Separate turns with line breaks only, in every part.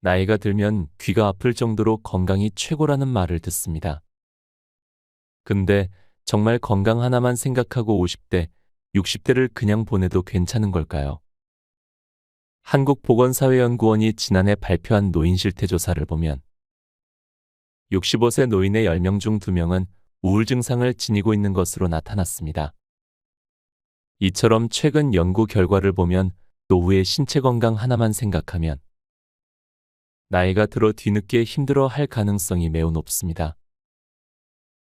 나이가 들면 귀가 아플 정도로 건강이 최고라는 말을 듣습니다. 근데 정말 건강 하나만 생각하고 50대, 60대를 그냥 보내도 괜찮은 걸까요? 한국보건사회연구원이 지난해 발표한 노인 실태 조사를 보면 65세 노인의 10명 중 2명은 우울 증상을 지니고 있는 것으로 나타났습니다. 이처럼 최근 연구 결과를 보면 노후의 신체 건강 하나만 생각하면 나이가 들어 뒤늦게 힘들어 할 가능성이 매우 높습니다.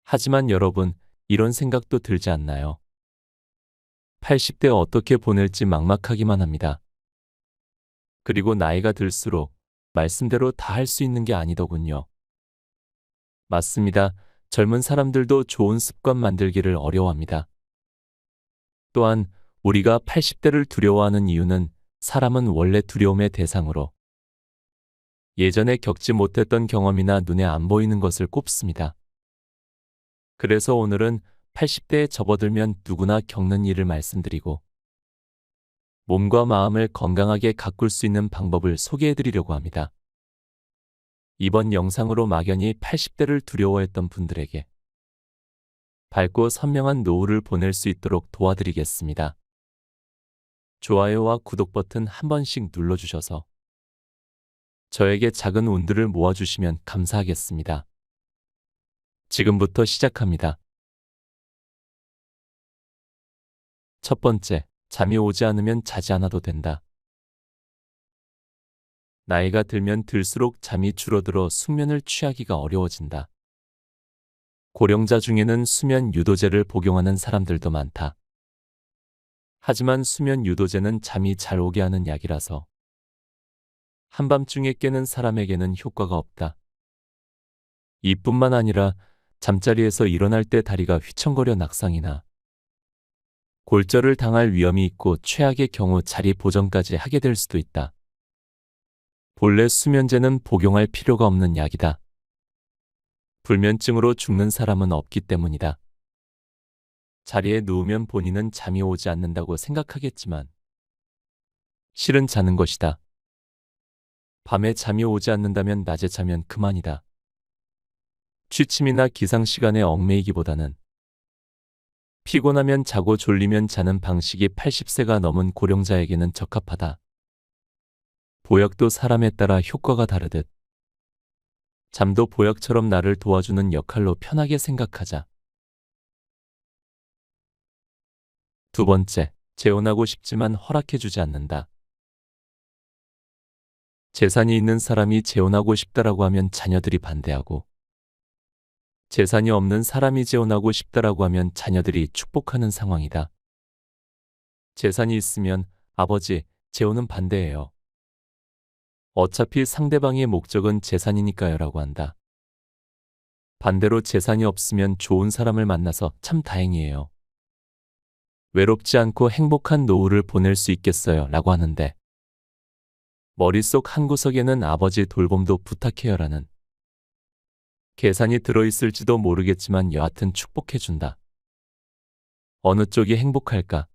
하지만 여러분, 이런 생각도 들지 않나요? 80대 어떻게 보낼지 막막하기만 합니다. 그리고 나이가 들수록 말씀대로 다 할 수 있는 게 아니더군요. 맞습니다. 젊은 사람들도 좋은 습관 만들기를 어려워합니다. 또한 우리가 80대를 두려워하는 이유는 사람은 원래 두려움의 대상으로 예전에 겪지 못했던 경험이나 눈에 안 보이는 것을 꼽습니다. 그래서 오늘은 80대에 접어들면 누구나 겪는 일을 말씀드리고 몸과 마음을 건강하게 가꿀 수 있는 방법을 소개해드리려고 합니다. 이번 영상으로 막연히 80대를 두려워했던 분들에게 밝고 선명한 노후를 보낼 수 있도록 도와드리겠습니다. 좋아요와 구독 버튼 한 번씩 눌러주셔서 저에게 작은 운들을 모아주시면 감사하겠습니다. 지금부터 시작합니다. 첫 번째, 잠이 오지 않으면 자지 않아도 된다. 나이가 들면 들수록 잠이 줄어들어 숙면을 취하기가 어려워진다. 고령자 중에는 수면 유도제를 복용하는 사람들도 많다. 하지만 수면 유도제는 잠이 잘 오게 하는 약이라서 한밤중에 깨는 사람에게는 효과가 없다. 이뿐만 아니라 잠자리에서 일어날 때 다리가 휘청거려 낙상이나 골절을 당할 위험이 있고 최악의 경우 자리 보정까지 하게 될 수도 있다. 본래 수면제는 복용할 필요가 없는 약이다. 불면증으로 죽는 사람은 없기 때문이다. 자리에 누우면 본인은 잠이 오지 않는다고 생각하겠지만 실은 자는 것이다. 밤에 잠이 오지 않는다면 낮에 자면 그만이다. 취침이나 기상시간에 얽매이기보다는 피곤하면 자고 졸리면 자는 방식이 80세가 넘은 고령자에게는 적합하다. 보약도 사람에 따라 효과가 다르듯 잠도 보약처럼 나를 도와주는 역할로 편하게 생각하자. 두 번째, 재혼하고 싶지만 허락해주지 않는다. 재산이 있는 사람이 재혼하고 싶다라고 하면 자녀들이 반대하고 재산이 없는 사람이 재혼하고 싶다라고 하면 자녀들이 축복하는 상황이다. 재산이 있으면 아버지, 재혼은 반대해요. 어차피 상대방의 목적은 재산이니까요 라고 한다. 반대로 재산이 없으면 좋은 사람을 만나서 참 다행이에요. 외롭지 않고 행복한 노후를 보낼 수 있겠어요 라고 하는데 머릿속 한구석에는 아버지 돌봄도 부탁해요 라는 계산이 들어있을지도 모르겠지만 여하튼 축복해준다. 어느 쪽이 행복할까?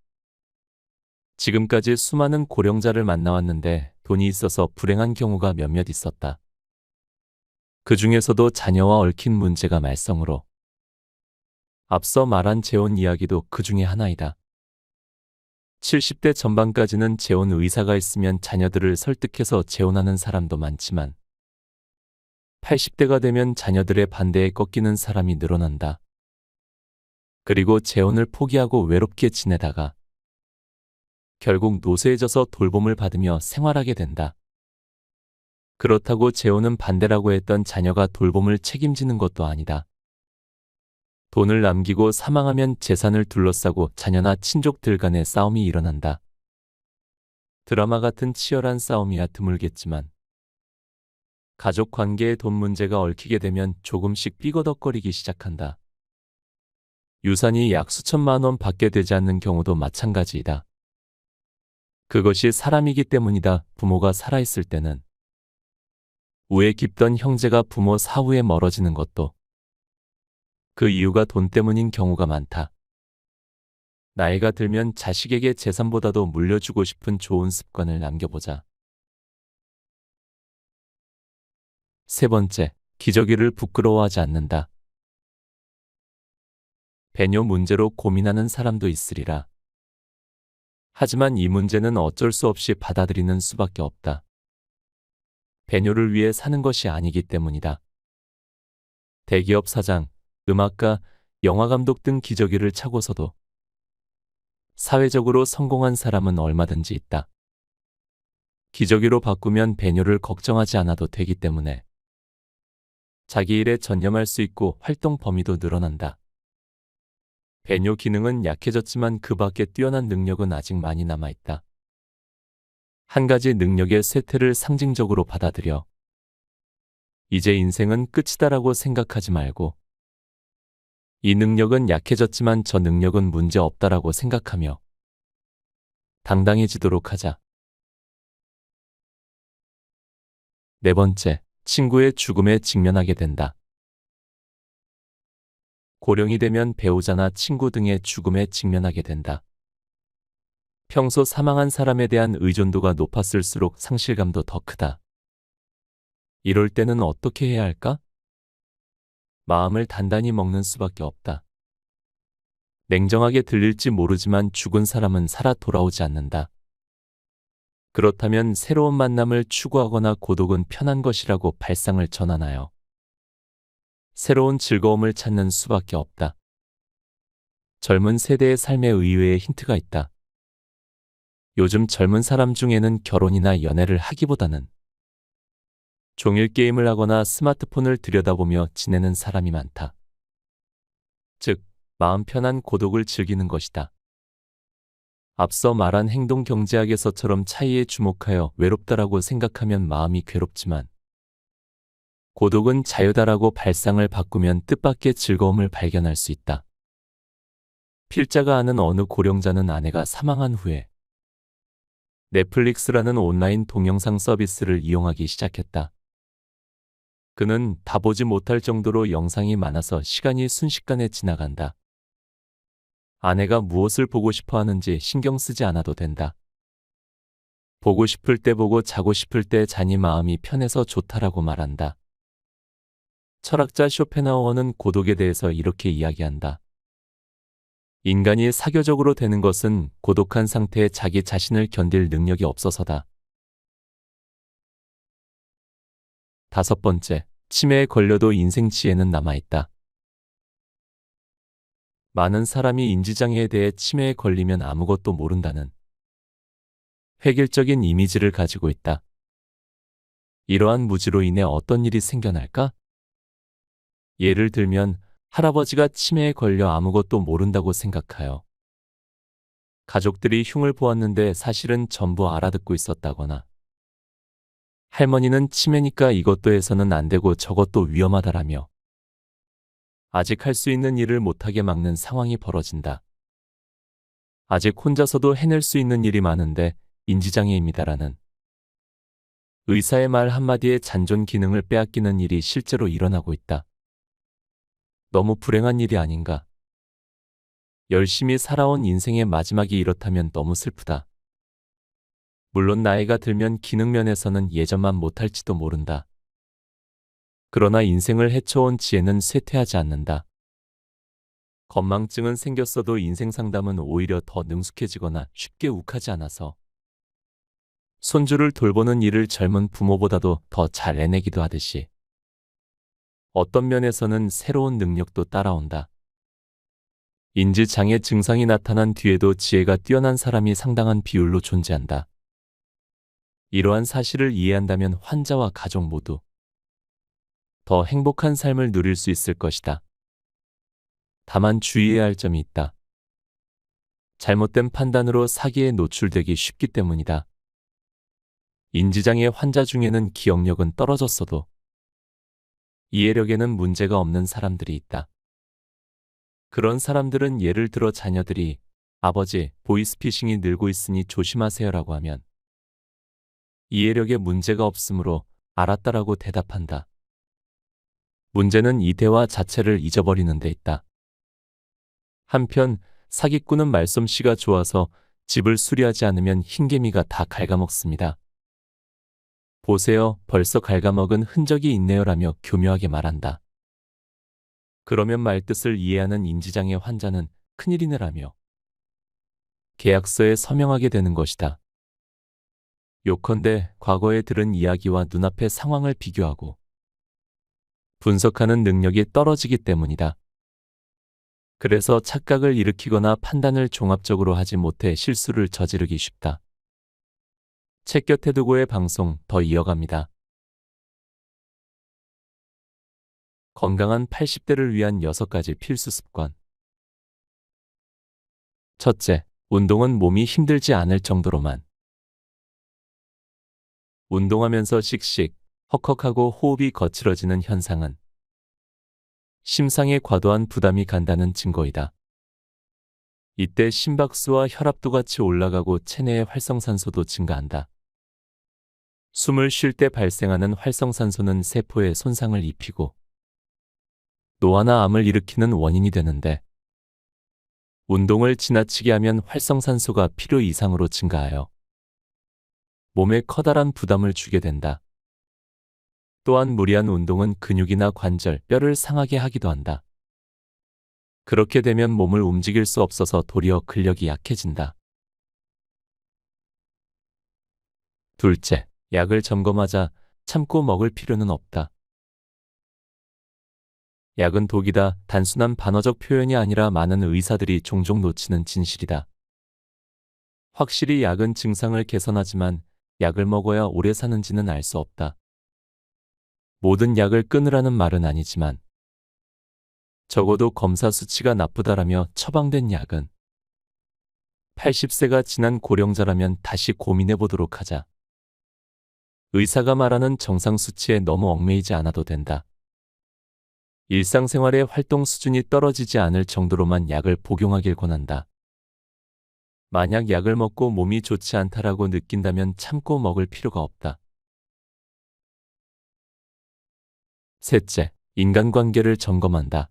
지금까지 수많은 고령자를 만나왔는데 돈이 있어서 불행한 경우가 몇몇 있었다. 그 중에서도 자녀와 얽힌 문제가 말썽으로 앞서 말한 재혼 이야기도 그 중에 하나이다. 70대 전반까지는 재혼 의사가 있으면 자녀들을 설득해서 재혼하는 사람도 많지만 80대가 되면 자녀들의 반대에 꺾이는 사람이 늘어난다. 그리고 재혼을 포기하고 외롭게 지내다가 결국 노쇠해져서 돌봄을 받으며 생활하게 된다. 그렇다고 재혼은 반대라고 했던 자녀가 돌봄을 책임지는 것도 아니다. 돈을 남기고 사망하면 재산을 둘러싸고 자녀나 친족들 간의 싸움이 일어난다. 드라마 같은 치열한 싸움이야 드물겠지만 가족 관계에 돈 문제가 얽히게 되면 조금씩 삐거덕거리기 시작한다. 유산이 약 수천만 원 받게 되지 않는 경우도 마찬가지이다. 그것이 사람이기 때문이다. 부모가 살아있을 때는 우애 깊던 형제가 부모 사후에 멀어지는 것도 그 이유가 돈 때문인 경우가 많다. 나이가 들면 자식에게 재산보다도 물려주고 싶은 좋은 습관을 남겨보자. 세 번째, 기저귀를 부끄러워하지 않는다. 배뇨 문제로 고민하는 사람도 있으리라. 하지만 이 문제는 어쩔 수 없이 받아들이는 수밖에 없다. 배뇨를 위해 사는 것이 아니기 때문이다. 대기업 사장, 음악가, 영화감독 등 기저귀를 차고서도 사회적으로 성공한 사람은 얼마든지 있다. 기저귀로 바꾸면 배뇨를 걱정하지 않아도 되기 때문에 자기 일에 전념할 수 있고 활동 범위도 늘어난다. 배뇨 기능은 약해졌지만 그 밖에 뛰어난 능력은 아직 많이 남아있다. 한 가지 능력의 쇠퇴를 상징적으로 받아들여 이제 인생은 끝이다라고 생각하지 말고 이 능력은 약해졌지만 저 능력은 문제 없다라고 생각하며 당당해지도록 하자. 네 번째, 친구의 죽음에 직면하게 된다. 고령이 되면 배우자나 친구 등의 죽음에 직면하게 된다. 평소 사망한 사람에 대한 의존도가 높았을수록 상실감도 더 크다. 이럴 때는 어떻게 해야 할까? 마음을 단단히 먹는 수밖에 없다. 냉정하게 들릴지 모르지만 죽은 사람은 살아 돌아오지 않는다. 그렇다면 새로운 만남을 추구하거나 고독은 편한 것이라고 발상을 전환하여 새로운 즐거움을 찾는 수밖에 없다. 젊은 세대의 삶에 의외의 힌트가 있다. 요즘 젊은 사람 중에는 결혼이나 연애를 하기보다는 종일 게임을 하거나 스마트폰을 들여다보며 지내는 사람이 많다. 즉, 마음 편한 고독을 즐기는 것이다. 앞서 말한 행동 경제학에서처럼 차이에 주목하여 외롭다라고 생각하면 마음이 괴롭지만 고독은 자유다라고 발상을 바꾸면 뜻밖의 즐거움을 발견할 수 있다. 필자가 아는 어느 고령자는 아내가 사망한 후에 넷플릭스라는 온라인 동영상 서비스를 이용하기 시작했다. 그는 다 보지 못할 정도로 영상이 많아서 시간이 순식간에 지나간다. 아내가 무엇을 보고 싶어 하는지 신경 쓰지 않아도 된다. 보고 싶을 때 보고 자고 싶을 때 자니 마음이 편해서 좋다라고 말한다. 철학자 쇼펜하우어는 고독에 대해서 이렇게 이야기한다. 인간이 사교적으로 되는 것은 고독한 상태에 자기 자신을 견딜 능력이 없어서다. 다섯 번째, 치매에 걸려도 인생 지혜는 남아있다. 많은 사람이 인지장애에 대해 치매에 걸리면 아무것도 모른다는 획일적인 이미지를 가지고 있다. 이러한 무지로 인해 어떤 일이 생겨날까? 예를 들면 할아버지가 치매에 걸려 아무것도 모른다고 생각하여 가족들이 흉을 보았는데 사실은 전부 알아듣고 있었다거나 할머니는 치매니까 이것도 해서는 안 되고 저것도 위험하다라며 아직 할 수 있는 일을 못하게 막는 상황이 벌어진다. 아직 혼자서도 해낼 수 있는 일이 많은데 인지장애입니다라는 의사의 말 한마디에 잔존 기능을 빼앗기는 일이 실제로 일어나고 있다. 너무 불행한 일이 아닌가? 열심히 살아온 인생의 마지막이 이렇다면 너무 슬프다. 물론 나이가 들면 기능면에서는 예전만 못할지도 모른다. 그러나 인생을 헤쳐온 지혜는 쇠퇴하지 않는다. 건망증은 생겼어도 인생 상담은 오히려 더 능숙해지거나 쉽게 욱하지 않아서 손주를 돌보는 일을 젊은 부모보다도 더 잘 해내기도 하듯이 어떤 면에서는 새로운 능력도 따라온다. 인지장애 증상이 나타난 뒤에도 지혜가 뛰어난 사람이 상당한 비율로 존재한다. 이러한 사실을 이해한다면 환자와 가족 모두 더 행복한 삶을 누릴 수 있을 것이다. 다만 주의해야 할 점이 있다. 잘못된 판단으로 사기에 노출되기 쉽기 때문이다. 인지장애 환자 중에는 기억력은 떨어졌어도 이해력에는 문제가 없는 사람들이 있다. 그런 사람들은 예를 들어 자녀들이 아버지, 보이스피싱이 늘고 있으니 조심하세요라고 하면 이해력에 문제가 없으므로 알았다라고 대답한다. 문제는 이 대화 자체를 잊어버리는 데 있다. 한편 사기꾼은 말솜씨가 좋아서 집을 수리하지 않으면 흰개미가 다 갉아먹습니다. 보세요, 벌써 갉아먹은 흔적이 있네요라며 교묘하게 말한다. 그러면 말뜻을 이해하는 인지장애 환자는 큰일이네라며 계약서에 서명하게 되는 것이다. 요컨대 과거에 들은 이야기와 눈앞의 상황을 비교하고 분석하는 능력이 떨어지기 때문이다. 그래서 착각을 일으키거나 판단을 종합적으로 하지 못해 실수를 저지르기 쉽다. 책 곁에 두고의 방송 더 이어갑니다. 건강한 80대를 위한 6가지 필수 습관. 첫째, 운동은 몸이 힘들지 않을 정도로만. 운동하면서 씩씩, 헉헉하고 호흡이 거칠어지는 현상은 심상에 과도한 부담이 간다는 증거이다. 이때 심박수와 혈압도 같이 올라가고 체내의 활성산소도 증가한다. 숨을 쉴 때 발생하는 활성산소는 세포에 손상을 입히고 노화나 암을 일으키는 원인이 되는데 운동을 지나치게 하면 활성산소가 필요 이상으로 증가하여 몸에 커다란 부담을 주게 된다. 또한 무리한 운동은 근육이나 관절, 뼈를 상하게 하기도 한다. 그렇게 되면 몸을 움직일 수 없어서 도리어 근력이 약해진다. 둘째, 약을 점검하자 참고 먹을 필요는 없다. 약은 독이다. 단순한 반어적 표현이 아니라 많은 의사들이 종종 놓치는 진실이다. 확실히 약은 증상을 개선하지만 약을 먹어야 오래 사는지는 알 수 없다. 모든 약을 끊으라는 말은 아니지만 적어도 검사 수치가 나쁘다라며 처방된 약은 80세가 지난 고령자라면 다시 고민해 보도록 하자. 의사가 말하는 정상 수치에 너무 얽매이지 않아도 된다. 일상생활의 활동 수준이 떨어지지 않을 정도로만 약을 복용하길 권한다. 만약 약을 먹고 몸이 좋지 않다라고 느낀다면 참고 먹을 필요가 없다. 셋째, 인간관계를 점검한다.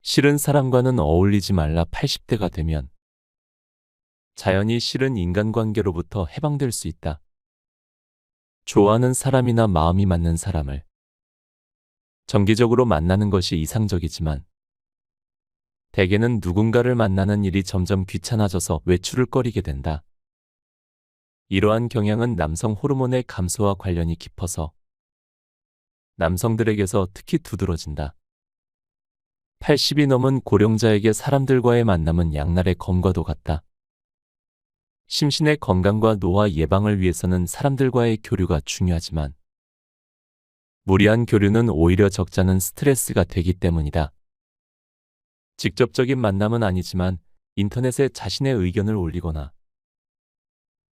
싫은 사람과는 어울리지 말라. 80대가 되면 자연히 싫은 인간관계로부터 해방될 수 있다. 좋아하는 사람이나 마음이 맞는 사람을 정기적으로 만나는 것이 이상적이지만 대개는 누군가를 만나는 일이 점점 귀찮아져서 외출을 꺼리게 된다. 이러한 경향은 남성 호르몬의 감소와 관련이 깊어서 남성들에게서 특히 두드러진다. 80이 넘은 고령자에게 사람들과의 만남은 양날의 검과도 같다. 심신의 건강과 노화 예방을 위해서는 사람들과의 교류가 중요하지만 무리한 교류는 오히려 적잖은 스트레스가 되기 때문이다. 직접적인 만남은 아니지만 인터넷에 자신의 의견을 올리거나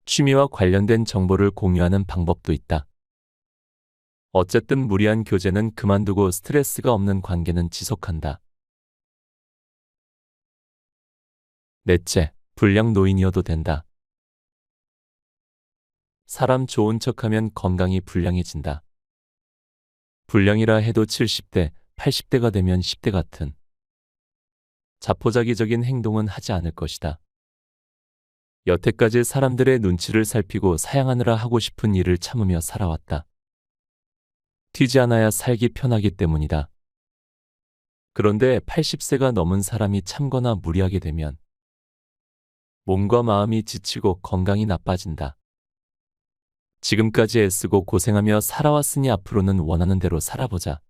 취미와 관련된 정보를 공유하는 방법도 있다. 어쨌든 무리한 교제는 그만두고 스트레스가 없는 관계는 지속한다. 넷째, 불량 노인이어도 된다. 사람 좋은 척하면 건강이 불량해진다. 불량이라 해도 70대, 80대가 되면 10대 같은 자포자기적인 행동은 하지 않을 것이다. 여태까지 사람들의 눈치를 살피고 사양하느라 하고 싶은 일을 참으며 살아왔다. 튀지 않아야 살기 편하기 때문이다. 그런데 80세가 넘은 사람이 참거나 무리하게 되면 몸과 마음이 지치고 건강이 나빠진다. 지금까지 애쓰고 고생하며 살아왔으니 앞으로는 원하는 대로 살아보자.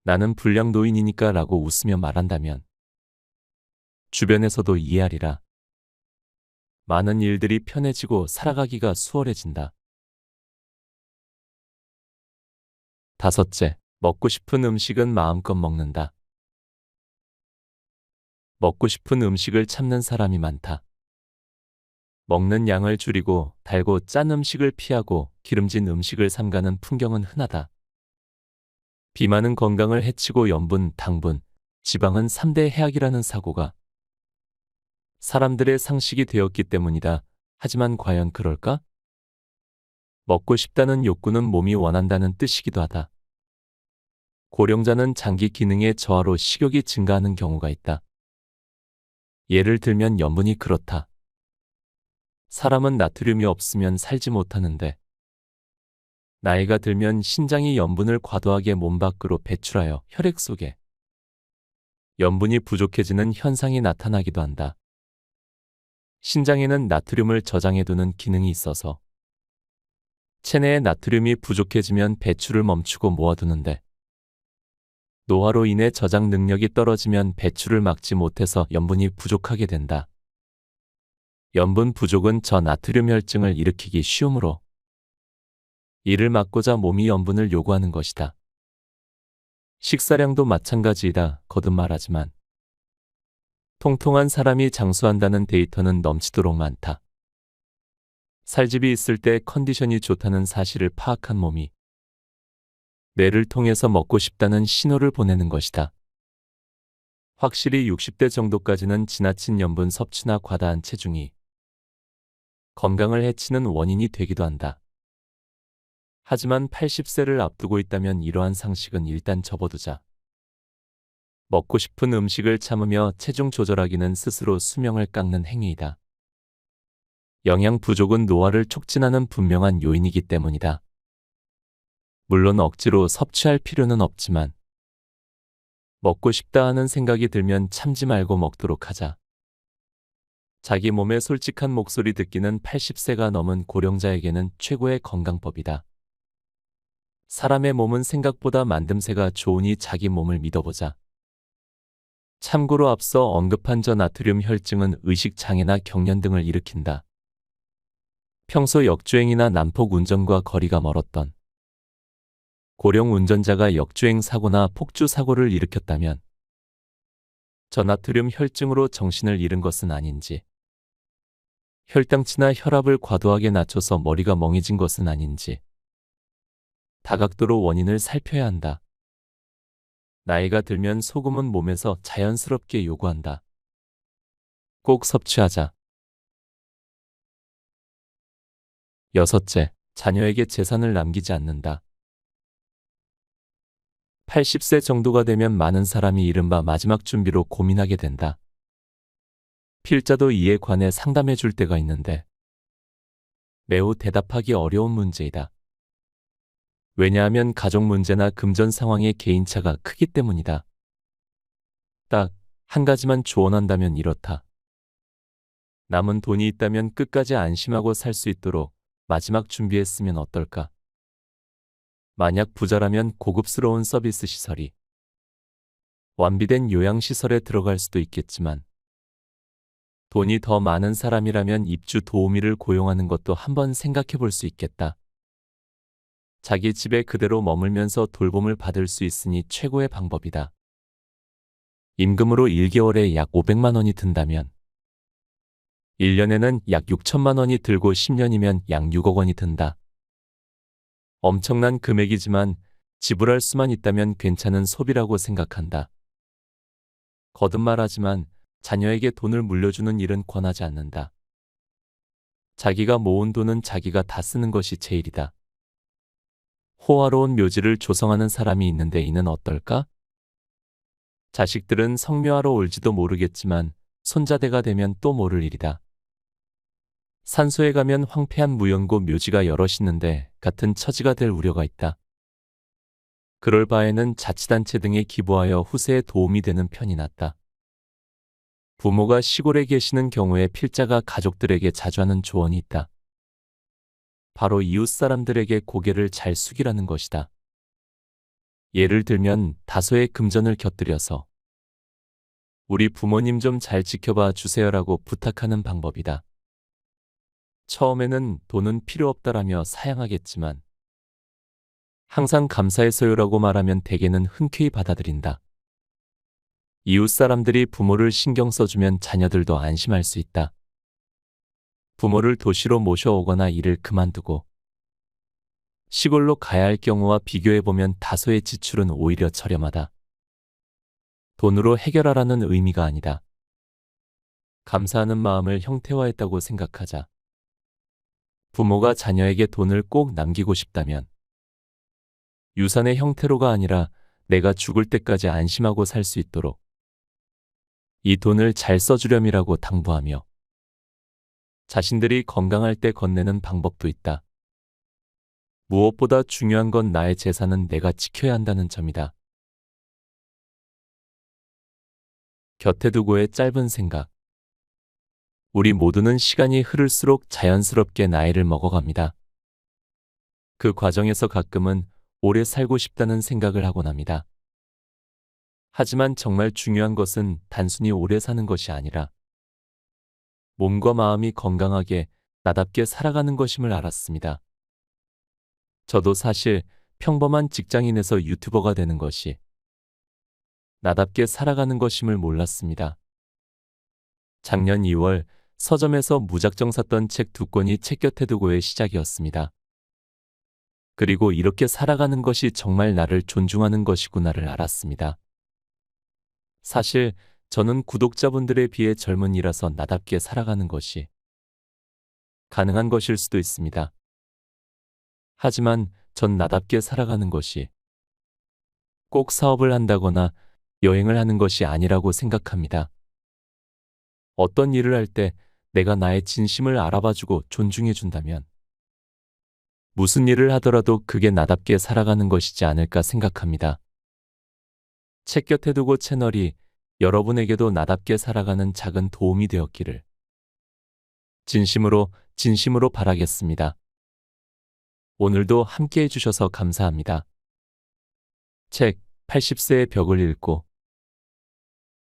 나는 불량 노인이니까 라고 웃으며 말한다면 주변에서도 이해하리라. 많은 일들이 편해지고 살아가기가 수월해진다. 다섯째, 먹고 싶은 음식은 마음껏 먹는다. 먹고 싶은 음식을 참는 사람이 많다. 먹는 양을 줄이고 달고 짠 음식을 피하고 기름진 음식을 삼가는 풍경은 흔하다. 비만은 건강을 해치고 염분, 당분, 지방은 3대 해악이라는 사고가 사람들의 상식이 되었기 때문이다. 하지만 과연 그럴까? 먹고 싶다는 욕구는 몸이 원한다는 뜻이기도 하다. 고령자는 장기 기능의 저하로 식욕이 증가하는 경우가 있다. 예를 들면 염분이 그렇다. 사람은 나트륨이 없으면 살지 못하는데 나이가 들면 신장이 염분을 과도하게 몸 밖으로 배출하여 혈액 속에 염분이 부족해지는 현상이 나타나기도 한다. 신장에는 나트륨을 저장해두는 기능이 있어서 체내에 나트륨이 부족해지면 배출을 멈추고 모아두는데 노화로 인해 저장 능력이 떨어지면 배출을 막지 못해서 염분이 부족하게 된다. 염분 부족은 저나트륨 혈증을 일으키기 쉬우므로 이를 막고자 몸이 염분을 요구하는 것이다. 식사량도 마찬가지이다. 거듭 말하지만 통통한 사람이 장수한다는 데이터는 넘치도록 많다. 살집이 있을 때 컨디션이 좋다는 사실을 파악한 몸이 뇌를 통해서 먹고 싶다는 신호를 보내는 것이다. 확실히 60대 정도까지는 지나친 염분 섭취나 과다한 체중이 건강을 해치는 원인이 되기도 한다. 하지만 80세를 앞두고 있다면 이러한 상식은 일단 접어두자. 먹고 싶은 음식을 참으며 체중 조절하기는 스스로 수명을 깎는 행위이다. 영양 부족은 노화를 촉진하는 분명한 요인이기 때문이다. 물론 억지로 섭취할 필요는 없지만 먹고 싶다 하는 생각이 들면 참지 말고 먹도록 하자. 자기 몸에 솔직한 목소리 듣기는 80세가 넘은 고령자에게는 최고의 건강법이다. 사람의 몸은 생각보다 만듦새가 좋으니 자기 몸을 믿어보자. 참고로 앞서 언급한 저나트륨 혈증은 의식장애나 경련 등을 일으킨다. 평소 역주행이나 난폭 운전과 거리가 멀었던 고령 운전자가 역주행 사고나 폭주 사고를 일으켰다면 저나트륨 혈증으로 정신을 잃은 것은 아닌지, 혈당치나 혈압을 과도하게 낮춰서 머리가 멍해진 것은 아닌지 다각도로 원인을 살펴야 한다. 나이가 들면 소금은 몸에서 자연스럽게 요구한다. 꼭 섭취하자. 여섯째, 자녀에게 재산을 남기지 않는다. 80세 정도가 되면 많은 사람이 이른바 마지막 준비로 고민하게 된다. 필자도 이에 관해 상담해 줄 때가 있는데 매우 대답하기 어려운 문제이다. 왜냐하면 가족 문제나 금전 상황의 개인차가 크기 때문이다. 딱 한 가지만 조언한다면 이렇다. 남은 돈이 있다면 끝까지 안심하고 살 수 있도록 마지막 준비했으면 어떨까? 만약 부자라면 고급스러운 서비스 시설이 완비된 요양시설에 들어갈 수도 있겠지만 돈이 더 많은 사람이라면 입주 도우미를 고용하는 것도 한번 생각해 볼 수 있겠다. 자기 집에 그대로 머물면서 돌봄을 받을 수 있으니 최고의 방법이다. 임금으로 1개월에 약 500만 원이 든다면 1년에는 약 6천만 원이 들고 10년이면 약 6억 원이 든다. 엄청난 금액이지만 지불할 수만 있다면 괜찮은 소비라고 생각한다. 거듭 말하지만 자녀에게 돈을 물려주는 일은 권하지 않는다. 자기가 모은 돈은 자기가 다 쓰는 것이 제일이다. 호화로운 묘지를 조성하는 사람이 있는데 이는 어떨까? 자식들은 성묘하러 올지도 모르겠지만 손자대가 되면 또 모를 일이다. 산소에 가면 황폐한 무연고 묘지가 여럿 있는데 같은 처지가 될 우려가 있다. 그럴 바에는 자치단체 등에 기부하여 후세에 도움이 되는 편이 낫다. 부모가 시골에 계시는 경우에 필자가 가족들에게 자주 하는 조언이 있다. 바로 이웃 사람들에게 고개를 잘 숙이라는 것이다. 예를 들면 다소의 금전을 곁들여서 우리 부모님 좀 잘 지켜봐 주세요라고 부탁하는 방법이다. 처음에는 돈은 필요 없다라며 사양하겠지만 항상 감사해서요라고 말하면 대개는 흔쾌히 받아들인다. 이웃 사람들이 부모를 신경 써주면 자녀들도 안심할 수 있다. 부모를 도시로 모셔오거나 일을 그만두고 시골로 가야 할 경우와 비교해보면 다소의 지출은 오히려 저렴하다. 돈으로 해결하라는 의미가 아니다. 감사하는 마음을 형태화했다고 생각하자. 부모가 자녀에게 돈을 꼭 남기고 싶다면 유산의 형태로가 아니라 내가 죽을 때까지 안심하고 살 수 있도록 이 돈을 잘 써주렴이라고 당부하며 자신들이 건강할 때 건네는 방법도 있다. 무엇보다 중요한 건 나의 재산은 내가 지켜야 한다는 점이다. 곁에 두고의 짧은 생각. 우리 모두는 시간이 흐를수록 자연스럽게 나이를 먹어갑니다. 그 과정에서 가끔은 오래 살고 싶다는 생각을 하곤 합니다. 하지만 정말 중요한 것은 단순히 오래 사는 것이 아니라 몸과 마음이 건강하게 나답게 살아가는 것임을 알았습니다. 저도 사실 평범한 직장인에서 유튜버가 되는 것이 나답게 살아가는 것임을 몰랐습니다. 작년 2월 서점에서 무작정 샀던 책 2권이 책 곁에 두고의 시작이었습니다. 그리고 이렇게 살아가는 것이 정말 나를 존중하는 것이구나를 알았습니다. 사실 저는 구독자분들에 비해 젊은이라서 나답게 살아가는 것이 가능한 것일 수도 있습니다. 하지만 전 나답게 살아가는 것이 꼭 사업을 한다거나 여행을 하는 것이 아니라고 생각합니다. 어떤 일을 할 때 내가 나의 진심을 알아봐주고 존중해준다면 무슨 일을 하더라도 그게 나답게 살아가는 것이지 않을까 생각합니다. 책 곁에 두고 채널이 여러분에게도 나답게 살아가는 작은 도움이 되었기를 진심으로 바라겠습니다. 오늘도 함께 해주셔서 감사합니다. 책 80세의 벽을 읽고